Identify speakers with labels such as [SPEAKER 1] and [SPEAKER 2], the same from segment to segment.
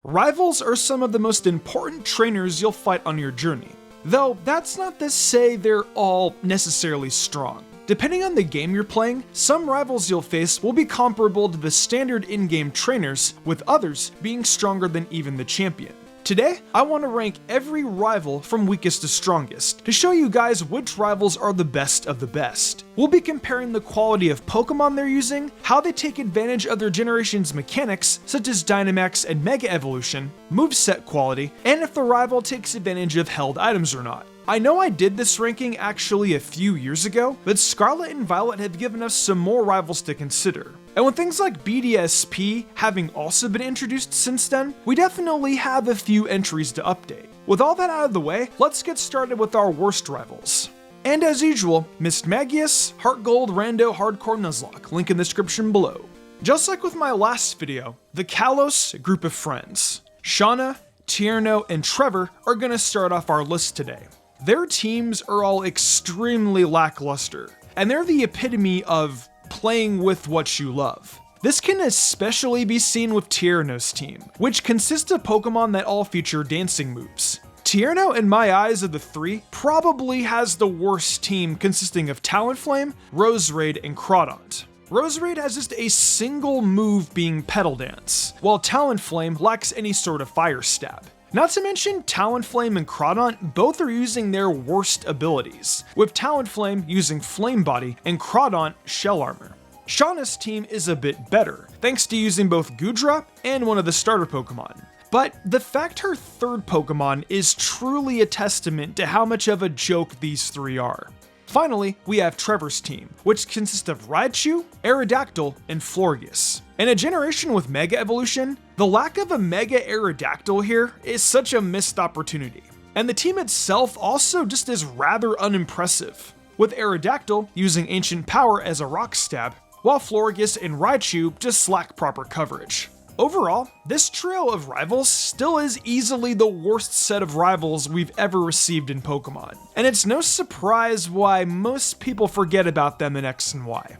[SPEAKER 1] Rivals are some of the most important trainers you'll fight on your journey, though that's not to say they're all necessarily strong. Depending on the game you're playing, some rivals you'll face will be comparable to the standard in-game trainers, with others being stronger than even the champion. Today, I want to rank every rival from weakest to strongest, to show you guys which rivals are the best of the best. We'll be comparing the quality of Pokemon they're using, how they take advantage of their generation's mechanics, such as Dynamax and Mega Evolution, moveset quality, and if the rival takes advantage of held items or not. I know I did this ranking actually a few years ago, but Scarlet and Violet have given us some more rivals to consider. And with things like BDSP having also been introduced since then, we definitely have a few entries to update. With all that out of the way, let's get started with our worst rivals. And as usual, Mismagius, Heartgold, Rando, Hardcore, Nuzlocke, link in the description below. Just like with my last video, the Kalos group of friends. Shauna, Tierno, and Trevor are gonna start off our list today. Their teams are all extremely lackluster, and they're the epitome of playing with what you love. This can especially be seen with Tierno's team, which consists of Pokemon that all feature dancing moves. Tierno, in my eyes of the three, probably has the worst team, consisting of Talonflame, Roserade, and Crawdaunt. Roserade has just a single move being Petal Dance, while Talonflame lacks any sort of Fire Stab. Not to mention, Talonflame and Crawdaunt both are using their worst abilities, with Talonflame using Flame Body and Crawdaunt Shell Armor. Shauna's team is a bit better, thanks to using both Goodra and one of the starter Pokemon. But the fact her third Pokemon is truly a testament to how much of a joke these three are. Finally, we have Trevor's team, which consists of Raichu, Aerodactyl, and Florges. In a generation with Mega Evolution, the lack of a Mega Aerodactyl here is such a missed opportunity. And the team itself also just is rather unimpressive, with Aerodactyl using Ancient Power as a Rock Stab, while Florges and Raichu just lack proper coverage. Overall, this trio of rivals still is easily the worst set of rivals we've ever received in Pokemon, and it's no surprise why most people forget about them in X and Y.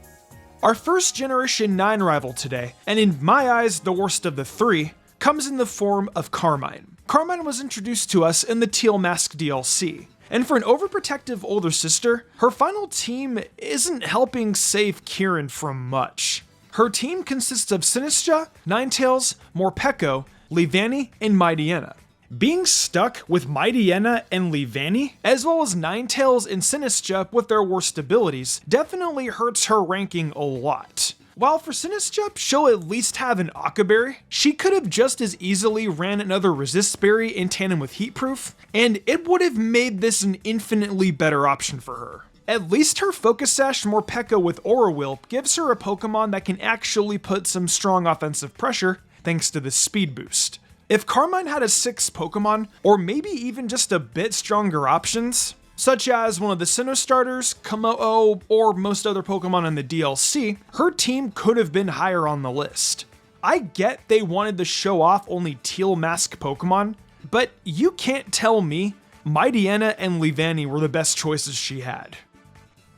[SPEAKER 1] Our first Generation 9 rival today, and in my eyes the worst of the three, comes in the form of Carmine. Carmine was introduced to us in the Teal Mask DLC, and for an overprotective older sister, her final team isn't helping save Kieran from much. Her team consists of Sinistcha, Ninetales, Morpeko, Leavanny, and Mightyena. Being stuck with Mightyena and Leavanny, as well as Ninetales and Sinistcha with their worst abilities, definitely hurts her ranking a lot. While for Sinistcha, she'll at least have an Aqua Berry, she could have just as easily ran another Resist Berry in tandem with Heatproof, and it would have made this an infinitely better option for her. At least her Focus Sash Morpeko with Aura Wheel gives her a Pokemon that can actually put some strong offensive pressure thanks to the speed boost. If Carmine had a 6th Pokemon, or maybe even just a bit stronger options, such as one of the Sinnoh starters, Kommo-o, or most other Pokemon in the DLC, her team could have been higher on the list. I get they wanted to show off only Teal Mask Pokemon, but you can't tell me Mightyena and Leavanny were the best choices she had.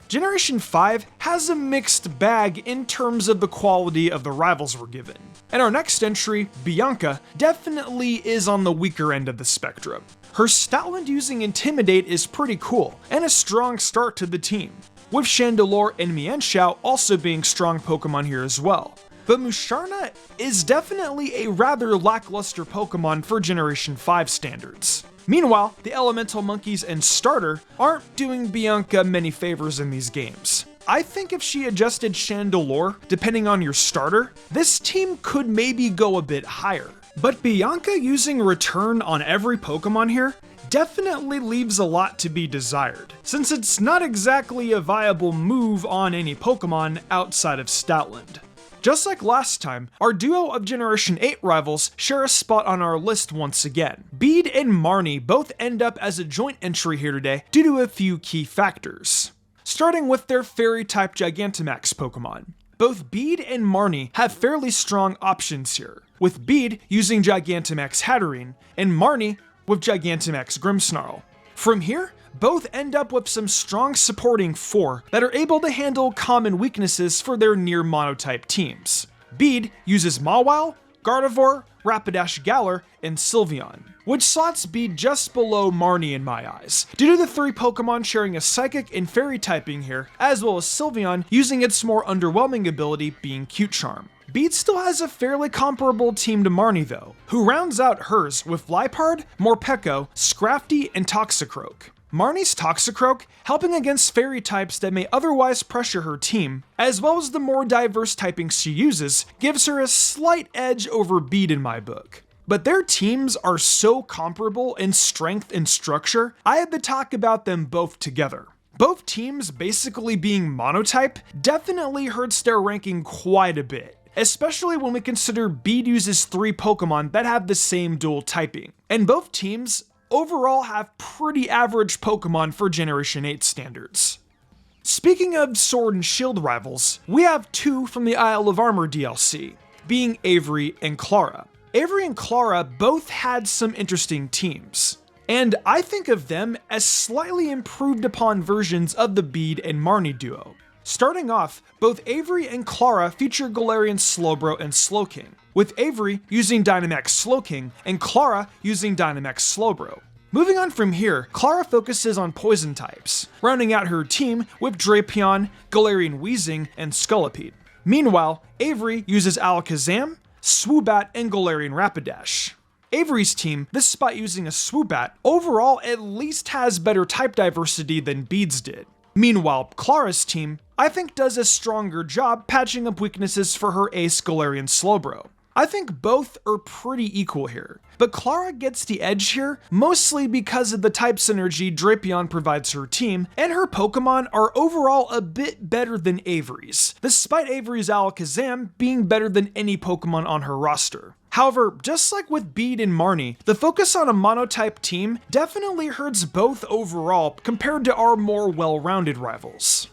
[SPEAKER 1] Generation 5 has a mixed bag in terms of the quality of the rivals we're given. And our next entry, Bianca, definitely is on the weaker end of the spectrum. Her Stoutland using Intimidate is pretty cool, and a strong start to the team, with Chandelure and Mienshao also being strong Pokemon here as well. But Musharna is definitely a rather lackluster Pokemon for Generation 5 standards. Meanwhile, the Elemental Monkeys and Starter aren't doing Bianca many favors in these games. I think if she adjusted Chandelure, depending on your starter, this team could maybe go a bit higher. But Bianca using Return on every Pokemon here definitely leaves a lot to be desired, since it's not exactly a viable move on any Pokemon outside of Stoutland. Just like last time, our duo of Generation 8 rivals share a spot on our list once again. Bede and Marnie both end up as a joint entry here today due to a few key factors. Starting with their Fairy-type Gigantamax Pokemon. Both Bede and Marnie have fairly strong options here, with Bede using Gigantamax Hatterene, and Marnie with Gigantamax Grimmsnarl. From here, both end up with some strong supporting 4 that are able to handle common weaknesses for their near monotype teams. Bede uses Mawile, Gardevoir, Rapidash Galar, and Sylveon, which slots Bede just below Marnie in my eyes, due to the 3 Pokemon sharing a Psychic and Fairy typing here, as well as Sylveon using its more underwhelming ability being Cute Charm. Bede still has a fairly comparable team to Marnie though, who rounds out hers with Liepard, Morpeko, Scrafty, and Toxicroak. Marnie's Toxicroak helping against fairy types that may otherwise pressure her team, as well as the more diverse typings she uses, gives her a slight edge over Bede in my book. But their teams are so comparable in strength and structure, I had to talk about them both together. Both teams basically being monotype definitely hurts their ranking quite a bit, especially when we consider Bede uses 3 Pokemon that have the same dual typing, and both teams overall have pretty average Pokemon for Generation 8 standards. Speaking of Sword and Shield rivals, we have 2 from the Isle of Armor DLC, being Avery and Clara. Avery and Clara both had some interesting teams, and I think of them as slightly improved upon versions of the Bede and Marnie duo. Starting off, both Avery and Clara feature Galarian Slowbro and Slowking, with Avery using Dynamax Slowking and Clara using Dynamax Slowbro. Moving on from here, Clara focuses on poison types, rounding out her team with Drapion, Galarian Weezing, and Scolipede. Meanwhile, Avery uses Alakazam, Swoobat, and Galarian Rapidash. Avery's team, despite using a Swoobat, overall at least has better type diversity than Bede's did. Meanwhile, Clara's team, I think, does a stronger job patching up weaknesses for her ace Galarian Slowbro. I think both are pretty equal here, but Clara gets the edge here mostly because of the type synergy Drapion provides her team, and her Pokemon are overall a bit better than Avery's, despite Avery's Alakazam being better than any Pokemon on her roster. However, just like with Bede and Marnie, the focus on a monotype team definitely hurts both overall compared to our more well-rounded rivals.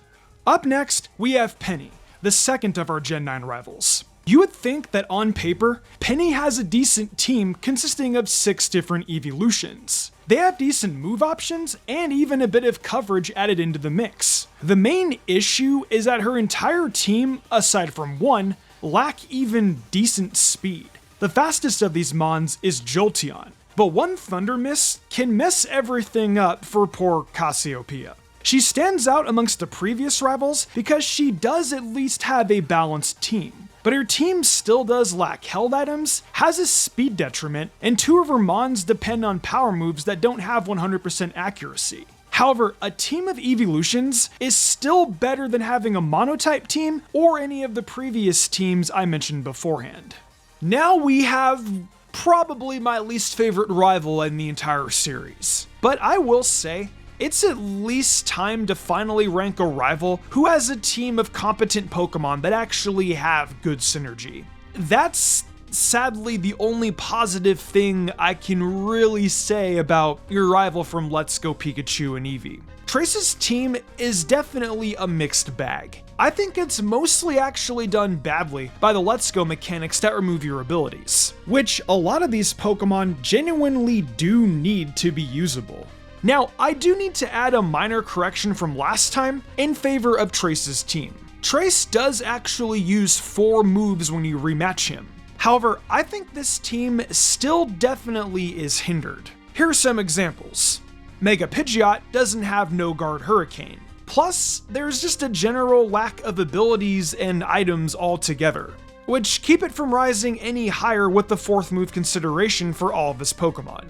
[SPEAKER 1] Up next, we have Penny, the second of our Gen 9 rivals. You would think that on paper, Penny has a decent team consisting of 6 different evolutions. They have decent move options and even a bit of coverage added into the mix. The main issue is that her entire team, aside from one, lack even decent speed. The fastest of these mons is Jolteon, but one Thunder Miss can mess everything up for poor Cassiopeia. She stands out amongst the previous rivals because she does at least have a balanced team, but her team still does lack held items, has a speed detriment, and 2 of her mons depend on power moves that don't have 100% accuracy. However, a team of evolutions is still better than having a monotype team or any of the previous teams I mentioned beforehand. Now we have probably my least favorite rival in the entire series, but I will say, it's at least time to finally rank a rival who has a team of competent Pokemon that actually have good synergy. That's sadly the only positive thing I can really say about your rival from Let's Go Pikachu and Eevee. Trace's team is definitely a mixed bag. I think it's mostly actually done badly by the Let's Go mechanics that remove your abilities, which a lot of these Pokemon genuinely do need to be usable. Now, I do need to add a minor correction from last time in favor of Trace's team. Trace does actually use 4 moves when you rematch him. However, I think this team still definitely is hindered. Here are some examples. Mega Pidgeot doesn't have No Guard Hurricane. Plus, there's just a general lack of abilities and items altogether, which keep it from rising any higher with the 4th move consideration for all of his Pokemon.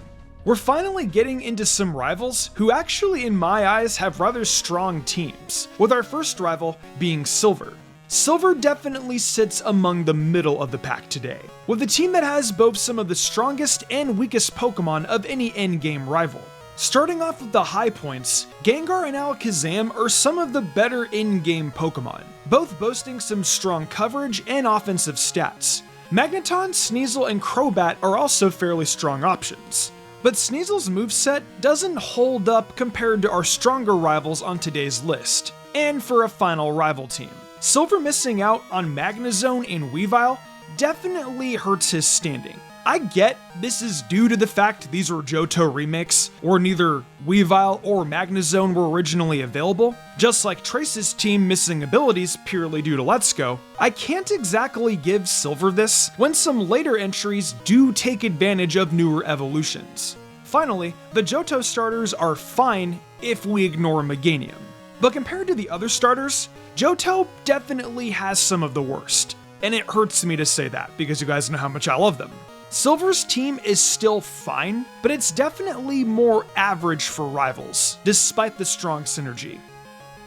[SPEAKER 1] We're finally getting into some rivals who actually in my eyes have rather strong teams, with our first rival being Silver. Silver definitely sits among the middle of the pack today, with a team that has both some of the strongest and weakest Pokemon of any endgame rival. Starting off with the high points, Gengar and Alakazam are some of the better in-game Pokemon, both boasting some strong coverage and offensive stats. Magneton, Sneasel, and Crobat are also fairly strong options, but Sneasel's moveset doesn't hold up compared to our stronger rivals on today's list. And for a final rival team, Silver missing out on Magnezone and Weavile definitely hurts his standing. I get this is due to the fact these are Johto remakes, or neither Weavile or Magnezone were originally available, just like Trace's team missing abilities purely due to Let's Go. I can't exactly give Silver this when some later entries do take advantage of newer evolutions. Finally, the Johto starters are fine if we ignore Meganium. But compared to the other starters, Johto definitely has some of the worst. And it hurts me to say that because you guys know how much I love them. Silver's team is still fine, but it's definitely more average for rivals, despite the strong synergy.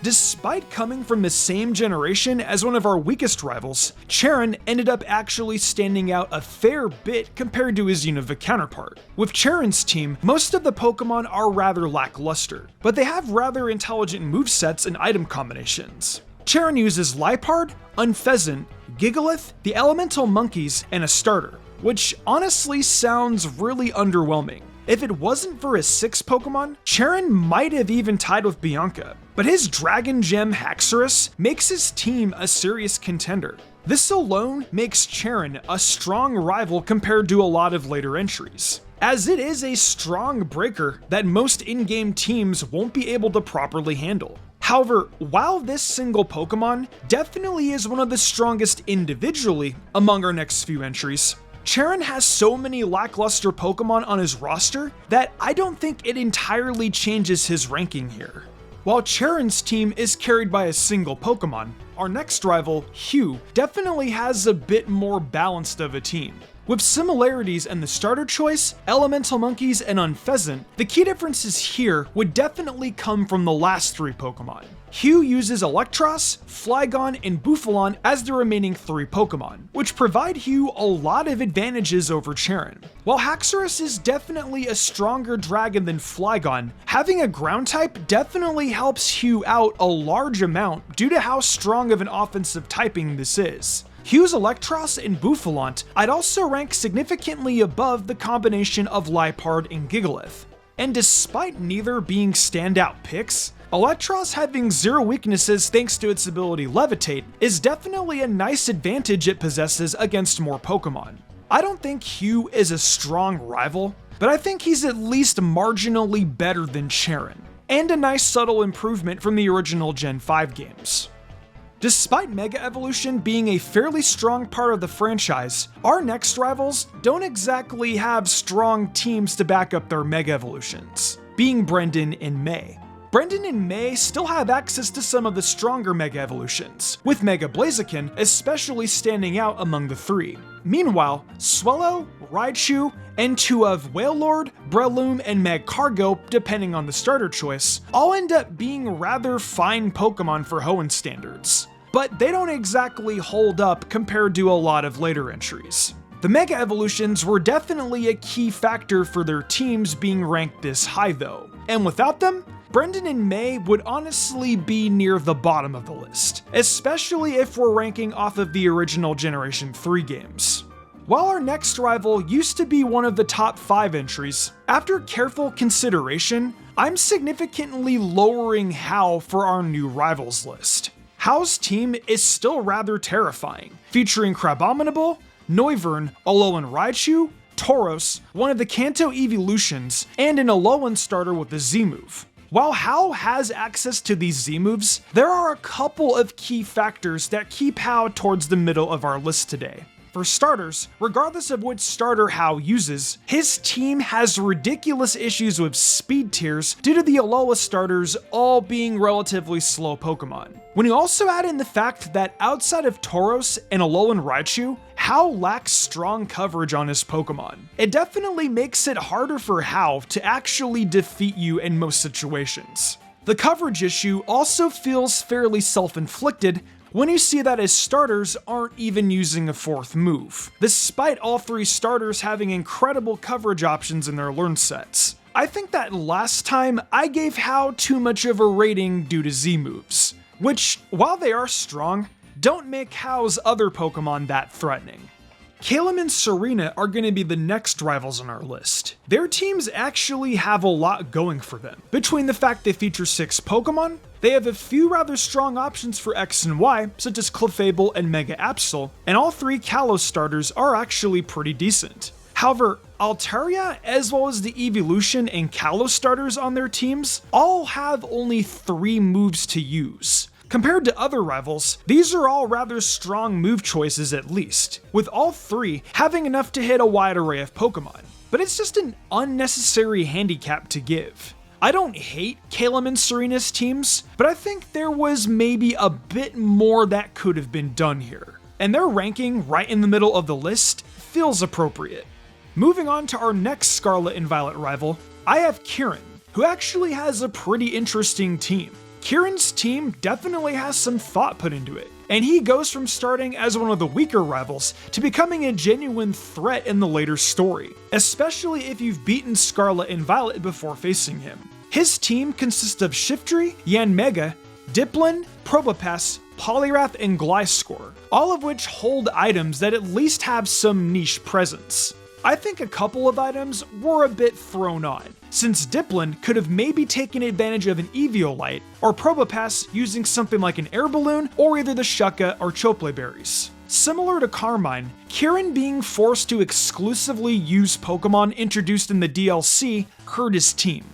[SPEAKER 1] Despite coming from the same generation as one of our weakest rivals, Cheren ended up actually standing out a fair bit compared to his Unova counterpart. With Cheren's team, most of the Pokemon are rather lackluster, but they have rather intelligent movesets and item combinations. Cheren uses Liepard, Unfezant, Gigalith, the Elemental Monkeys, and a starter, which honestly sounds really underwhelming. If it wasn't for his 6 Pokemon, Cheren might have even tied with Bianca, but his Dragon Gem Haxorus makes his team a serious contender. This alone makes Cheren a strong rival compared to a lot of later entries, as it is a strong breaker that most in-game teams won't be able to properly handle. However, while this single Pokemon definitely is one of the strongest individually among our next few entries, Cheren has so many lackluster Pokemon on his roster that I don't think it entirely changes his ranking here. While Cheren's team is carried by a single Pokemon, our next rival, Hugh, definitely has a bit more balanced of a team. With similarities in the starter choice, Elemental Monkeys, and Unfezant, the key differences here would definitely come from the last 3 Pokemon. Hugh uses Electros, Flygon, and Bufalon as the remaining 3 Pokemon, which provide Hugh a lot of advantages over Cheren. While Haxorus is definitely a stronger dragon than Flygon, having a ground type definitely helps Hugh out a large amount due to how strong of an offensive typing this is. Hugh's Electros and Bufalon I'd also rank significantly above the combination of Liepard and Gigalith. And despite neither being standout picks, Electros having 0 weaknesses thanks to its ability Levitate is definitely a nice advantage it possesses against more Pokemon. I don't think Hugh is a strong rival, but I think he's at least marginally better than Cheren, and a nice subtle improvement from the original Gen 5 games. Despite Mega Evolution being a fairly strong part of the franchise, our next rivals don't exactly have strong teams to back up their Mega Evolutions, being Brendan and May. Brendan and May still have access to some of the stronger Mega Evolutions, with Mega Blaziken especially standing out among the 3. Meanwhile, Swellow, Raichu, and 2 of Wailord, Breloom, and Magcargo, depending on the starter choice, all end up being rather fine Pokemon for Hoenn standards, but they don't exactly hold up compared to a lot of later entries. The Mega Evolutions were definitely a key factor for their teams being ranked this high though, and without them, Brendan and May would honestly be near the bottom of the list, especially if we're ranking off of the original Generation 3 games. While our next rival used to be one of the top 5 entries, after careful consideration, I'm significantly lowering Hau for our new rivals list. Hau's team is still rather terrifying, featuring Crabominable, Noivern, Alolan Raichu, Tauros, one of the Kanto evolutions, and an Alolan starter with a Z-move. While Hau has access to these Z-moves, there are a couple of key factors that keep Hau towards the middle of our list today. For starters, regardless of which starter Hau uses, his team has ridiculous issues with speed tiers due to the Alola starters all being relatively slow Pokemon. When you also add in the fact that outside of Tauros and Alolan Raichu, Hau lacks strong coverage on his Pokemon, it definitely makes it harder for Hau to actually defeat you in most situations. The coverage issue also feels fairly self-inflicted when you see that his starters aren't even using a 4th move, despite all 3 starters having incredible coverage options in their learn sets. I think that last time I gave Hau too much of a rating due to Z-moves, which, while they are strong, don't make Hau's other Pokemon that threatening. Calem and Serena are going to be the next rivals on our list. Their teams actually have a lot going for them. Between the fact they feature 6 Pokemon, they have a few rather strong options for X and Y, such as Clefable and Mega Absol, and all 3 Kalos starters are actually pretty decent. However, Altaria, as well as the Evolution and Kalos starters on their teams, all have only 3 moves to use. Compared to other rivals, these are all rather strong move choices at least, with all 3 having enough to hit a wide array of Pokemon. But it's just an unnecessary handicap to give. I don't hate Calum and Serena's teams, but I think there was maybe a bit more that could have been done here. And their ranking right in the middle of the list feels appropriate. Moving on to our next Scarlet and Violet rival, I have Kieran, who actually has a pretty interesting team. Kieran's team definitely has some thought put into it, and he goes from starting as one of the weaker rivals to becoming a genuine threat in the later story, especially if you've beaten Scarlet and Violet before facing him. His team consists of Shiftry, Yanmega, Dipplin, Probopass, Poliwrath, and Gliscor, all of which hold items that at least have some niche presence. I think a couple of items were a bit thrown on, since Dipplin could have maybe taken advantage of an Eviolite, or Probopass using something like an air balloon or either the Shucca or Chople berries. Similar to Carmine, Kieran being forced to exclusively use Pokemon introduced in the DLC hurt his team.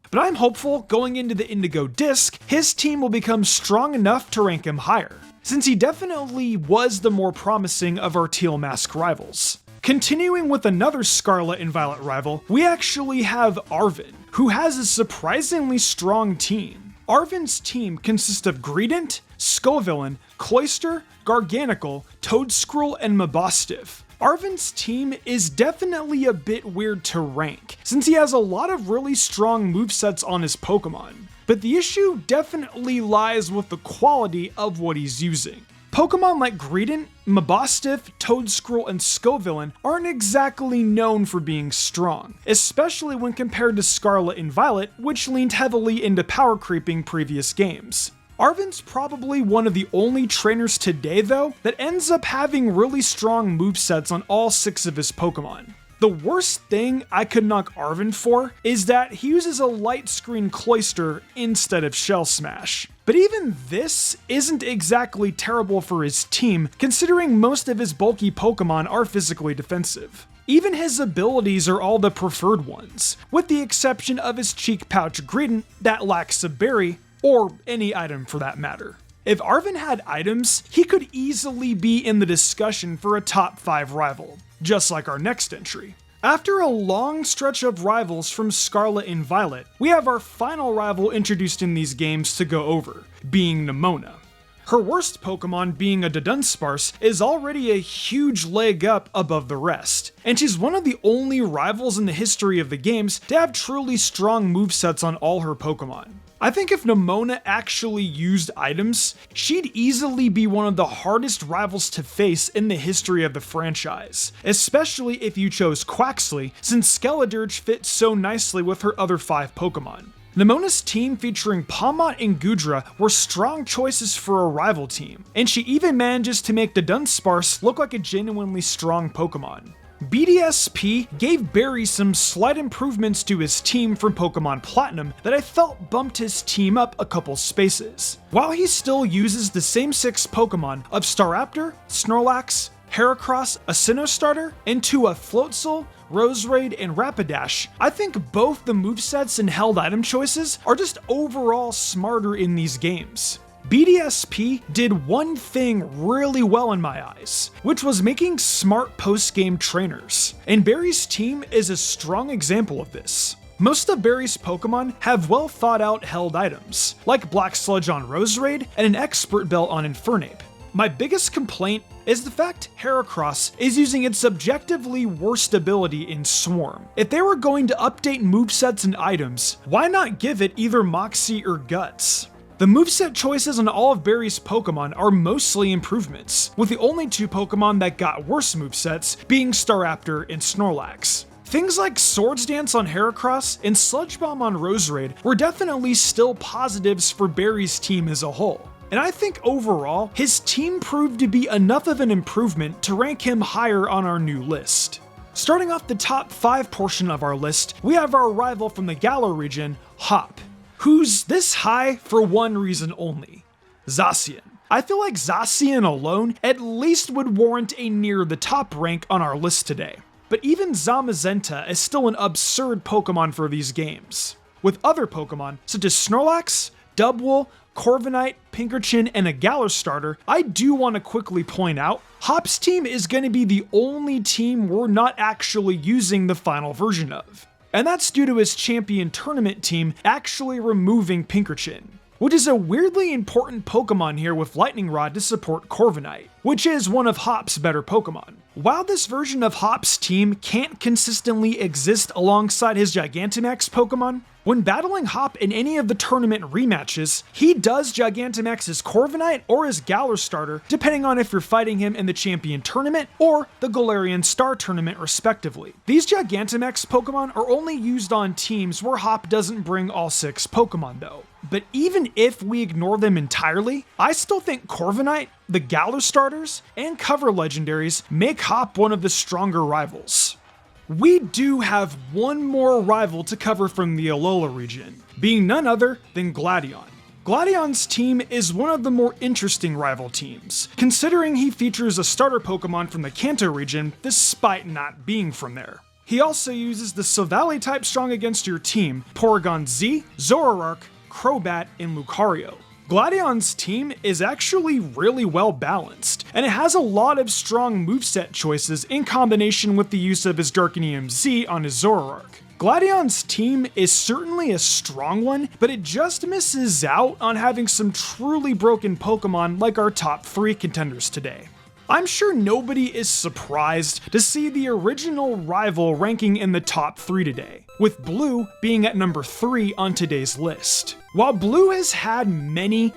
[SPEAKER 1] But I'm hopeful going into the Indigo Disc, his team will become strong enough to rank him higher, since he definitely was the more promising of our Teal Mask rivals. Continuing with another Scarlet and Violet rival, we actually have Arven, who has a surprisingly strong team. Arven's team consists of Greedent, Scovillain, Cloyster, Garganicle, Toedscruel, and Mabostiff. Arven's team is definitely a bit weird to rank, since he has a lot of really strong movesets on his Pokemon. But the issue definitely lies with the quality of what he's using. Pokemon like Greedent, Mabostiff, Toedscruel, and Scovillain aren't exactly known for being strong, especially when compared to Scarlet and Violet, which leaned heavily into power creeping previous games. Arven's probably one of the only trainers today though that ends up having really strong movesets on all 6 of his Pokemon. The worst thing I could knock Arven for is that he uses a Light Screen Cloyster instead of Shell Smash. But even this isn't exactly terrible for his team, considering most of his bulky Pokemon are physically defensive. Even his abilities are all the preferred ones, with the exception of his Cheek Pouch Greedent that lacks a berry, or any item for that matter. If Arven had items, he could easily be in the discussion for a top 5 rival, just like our next entry. After a long stretch of rivals from Scarlet and Violet, we have our final rival introduced in these games to go over, being Nemona. Her worst Pokemon being a Dudunsparce is already a huge leg up above the rest, and she's one of the only rivals in the history of the games to have truly strong movesets on all her Pokemon. I think if Nemona actually used items, she'd easily be one of the hardest rivals to face in the history of the franchise, especially if you chose Quaxly, since Skeledirge fits so nicely with her other 5 Pokemon. Nemona's team featuring Pawmot and Goodra were strong choices for a rival team, and she even manages to make Dudunsparce look like a genuinely strong Pokemon. BDSP gave Barry some slight improvements to his team from Pokemon Platinum that I felt bumped his team up a couple spaces. While he still uses the same 6 Pokemon of Staraptor, Snorlax, Heracross, a Sinnoh starter, into a Floatzel, Roserade, and Rapidash, I think both the movesets and held item choices are just overall smarter in these games. BDSP did one thing really well in my eyes, which was making smart post-game trainers, and Barry's team is a strong example of this. Most of Barry's Pokemon have well thought out held items, like Black Sludge on Roserade and an Expert Belt on Infernape. My biggest complaint is the fact Heracross is using its objectively worst ability in Swarm. If they were going to update movesets and items, why not give it either Moxie or Guts? The moveset choices on all of Barry's Pokemon are mostly improvements, with the only 2 Pokemon that got worse movesets being Staraptor and Snorlax. Things like Swords Dance on Heracross and Sludge Bomb on Roserade were definitely still positives for Barry's team as a whole. And I think overall, his team proved to be enough of an improvement to rank him higher on our new list. Starting off the top 5 portion of our list, we have our rival from the Galar region, Hop, who's this high for one reason only: Zacian. I feel like Zacian alone at least would warrant a near the top rank on our list today. but even Zamazenta is still an absurd Pokemon for these games. With other Pokemon, such as Snorlax, Dubwool, Corviknight, Pinkerchin, and a Galar starter, I do want to quickly point out, Hop's team is going to be the only team we're not actually using the final version of. And that's due to his champion tournament team actually removing Pinkerchin, which is a weirdly important Pokemon here with Lightning Rod to support Corviknight, which is one of Hop's better Pokemon. While this version of Hop's team can't consistently exist alongside his Gigantamax Pokemon, when battling Hop in any of the tournament rematches, he does Gigantamax his Corviknight or his Galar starter, depending on if you're fighting him in the Champion Tournament or the Galarian Star Tournament respectively. These Gigantamax Pokemon are only used on teams where Hop doesn't bring all 6 Pokemon though. But even if we ignore them entirely, I still think Corviknight, the Galar starters, and cover legendaries make Hop one of the stronger rivals. We do have one more rival to cover from the Alola region, being none other than Gladion. Gladion's team is one of the more interesting rival teams, considering he features a starter Pokemon from the Kanto region despite not being from there. He also uses the Silvally type strong against your team, Porygon Z, Zoroark, Crobat, and Lucario. Gladion's team is actually really well balanced, and it has a lot of strong moveset choices in combination with the use of his Darkinium Z on his Zoroark. Gladion's team is certainly a strong one, but it just misses out on having some truly broken Pokemon like our top 3 contenders today. I'm sure nobody is surprised to see the original rival ranking in the top 3 today, with Blue being at number 3 on today's list. While Blue has had many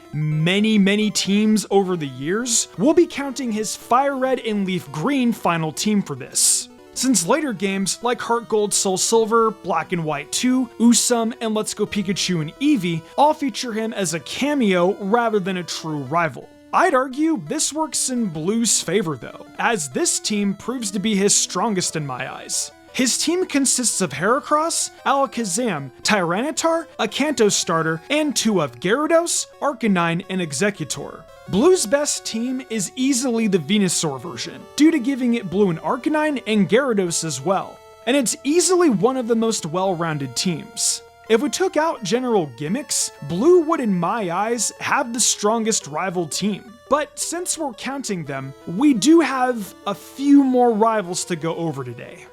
[SPEAKER 1] teams over the years, we'll be counting his Fire Red and Leaf Green final team for this, since later games like Heartgold, Soul Silver, Black and White 2, Usum, and Let's Go Pikachu and Eevee all feature him as a cameo rather than a true rival. I'd argue this works in Blue's favor though, as this team proves to be his strongest in my eyes. His team consists of Heracross, Alakazam, Tyranitar, a Kanto starter, and 2 of Gyarados, Arcanine, and Exeggutor. Blue's best team is easily the Venusaur version, due to giving it Blue and Arcanine and Gyarados as well, and it's easily one of the most well-rounded teams. If we took out general gimmicks, Blue would in my eyes have the strongest rival team. But since we're counting them, we do have a few more rivals to go over today.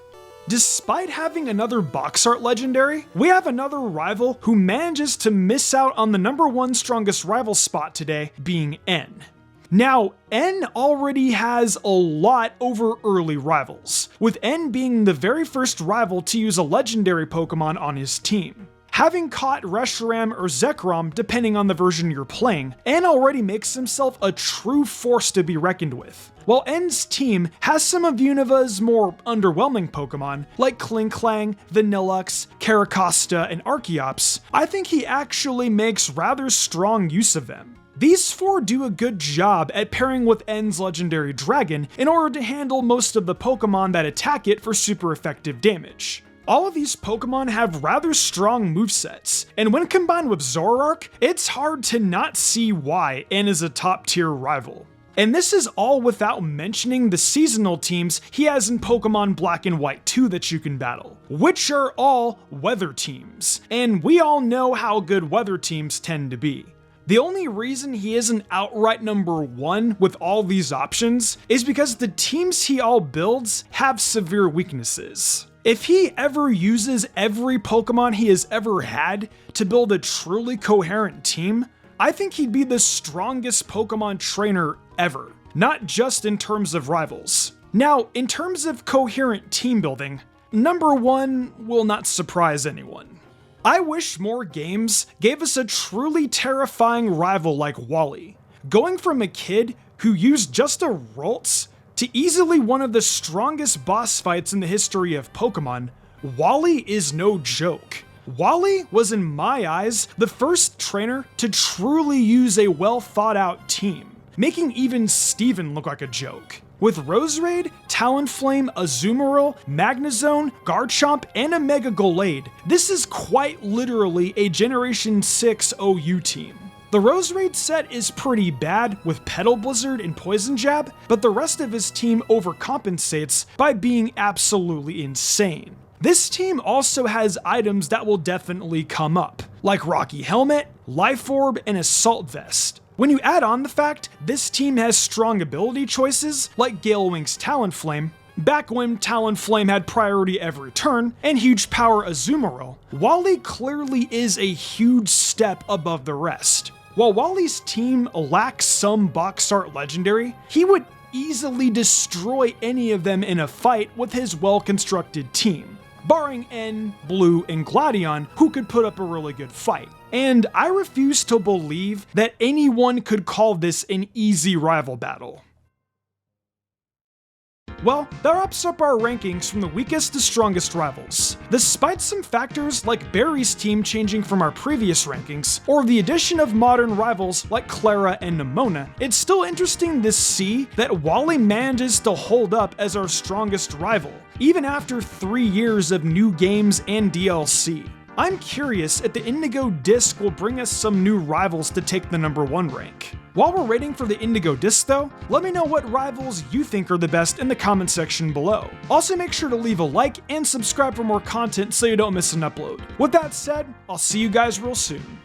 [SPEAKER 1] Despite having another box art legendary, we have another rival who manages to miss out on the number 1 strongest rival spot today, being N. Now, N already has a lot over early rivals, with N being the very first rival to use a legendary Pokemon on his team. Having caught Reshiram or Zekrom, depending on the version you're playing, N already makes himself a true force to be reckoned with. While N's team has some of Univa's more underwhelming Pokemon, like Klinklang, Vanillux, Caracosta, and Archeops, I think he actually makes rather strong use of them. These 4 do a good job at pairing with N's legendary Dragon in order to handle most of the Pokemon that attack it for super effective damage. All of these Pokemon have rather strong movesets, and when combined with Zoroark, it's hard to not see why N is a top tier rival. And this is all without mentioning the seasonal teams he has in Pokemon Black and White 2 that you can battle, which are all weather teams, and we all know how good weather teams tend to be. The only reason he isn't outright number 1 with all these options is because the teams he all builds have severe weaknesses. If he ever uses every Pokemon he has ever had to build a truly coherent team, I think he'd be the strongest Pokemon trainer ever, not just in terms of rivals. Now, in terms of coherent team building, number 1 will not surprise anyone. I wish more games gave us a truly terrifying rival like Wally. Going from a kid who used just a Ralts to easily one of the strongest boss fights in the history of Pokemon, Wally is no joke. Wally was, in my eyes, the first trainer to truly use a well thought out team, making even Steven look like a joke. With Roserade, Talonflame, Azumarill, Magnezone, Garchomp, and a Mega Gallade, this is quite literally a Generation 6 OU team. The Rose Raid set is pretty bad with Petal Blizzard and Poison Jab, but the rest of his team overcompensates by being absolutely insane. This team also has items that will definitely come up, like Rocky Helmet, Life Orb, and Assault Vest. When you add on the fact this team has strong ability choices like Galewing's Talonflame, back when Talonflame had priority every turn, and huge power Azumarill, Wally clearly is a huge step above the rest. While Wally's team lacks some box art legendary, he would easily destroy any of them in a fight with his well-constructed team, barring N, Blue, and Gladion, who could put up a really good fight. And I refuse to believe that anyone could call this an easy rival battle. Well, that wraps up our rankings from the weakest to strongest rivals. Despite some factors like Barry's team changing from our previous rankings, or the addition of modern rivals like Clara and Nemona, it's still interesting to see that Wally manages to hold up as our strongest rival, even after 3 years of new games and DLC. I'm curious if the Indigo Disc will bring us some new rivals to take the #1 rank. While we're waiting for the Indigo Disc though, let me know what rivals you think are the best in the comment section below. Also make sure to leave a like and subscribe for more content so you don't miss an upload. With that said, I'll see you guys real soon.